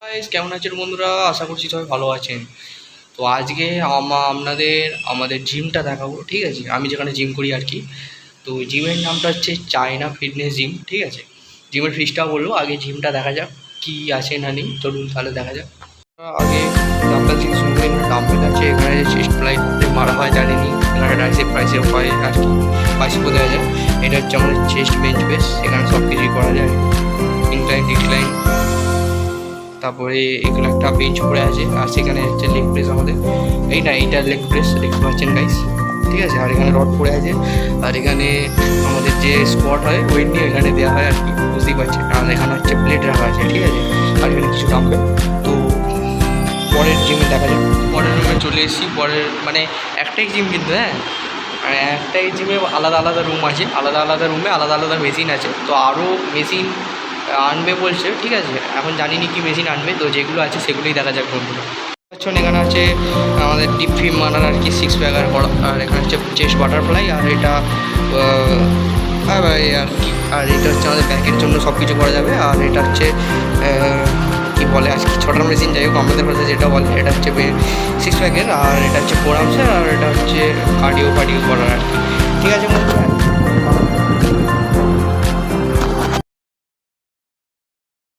Guys, কেমন আছেন বন্ধুরা? আশা করছি সবাই ভালো আছেন। তো আজকে আপনাদের আমাদের জিমটা দেখাবো, ঠিক আছে? আমি যেখানে জিম করি আর কি। তো জিমের নামটা হচ্ছে চায়না ফিটনেস জিম, ঠিক আছে? জিমের ফিসটা বলবো, আগে জিমটা দেখা যাক কি আছে না নেই। চলুন তাহলে দেখা যাক। আগে ডাম্বেল থেকে শুরু করি। ডাম্বেল আছে, এখানে চেস্ট প্লাইট মারা হয় জানিনি, এখানে রাইসে প্রাইসে হয় আর কি, বাইসেপও দেওয়া যায়। এটা হচ্ছে আমাদের চেস্ট বেঞ্চ বেস, এখানে সব কিছুই করা যায়, ইনক্লাইন ডিক্লাইন। তারপরে এখানে একটা বেঞ্চ পড়ে আছে, আর সেখানে হচ্ছে লেগ প্রেস আমাদের। এইটা লেগ প্রেস দেখতে পাচ্ছেন গাইস, ঠিক আছে? আর এখানে রড পড়ে আছে, আর এখানে আমাদের যে স্কোয়াট হয় ওয়েট নিয়ে এখানে দেওয়া হয় আর কি, বুঝতেই পারছেন। আর এখানে হচ্ছে প্লেট রাখা আছে, ঠিক আছে? আর এখানে কিছু ডাম্বেল। তো পরের জিমে দেখা যাক। পরের রুমে চলে এসেছি। পরের মানে একটাই জিম কিন্তু, হ্যাঁ, আর একটাই জিমে আলাদা আলাদা রুম আছে, আলাদা আলাদা রুমে আলাদা আলাদা মেশিন আছে। তো আরও মেশিন আনবে বলছে, ঠিক আছে? এখন জানিনি কি মেশিন আনবে, তো যেগুলো আছে সেগুলোই দেখা যাক বন্ধুরা। এখানে আছে আমাদের ডিপ ফিম মারার আর কি, সিক্স প্যাকার করা। আর এখানে হচ্ছে চেস্ট বাটারফ্লাই, আর এটা আর কি, আর এটা হচ্ছে আমাদের ব্যাকের জন্য সব কিছু করা যাবে। আর এটা হচ্ছে কি বলে আজকে ছটার মেশিন, যাই হোক আমাদের কাছে যেটা বলে, এটা হচ্ছে সিক্স প্যাকের। আর এটা হচ্ছে ফোর আর্মসের, আর এটা হচ্ছে কার্ডিও করার আর কি, ঠিক আছে বন্ধুরা?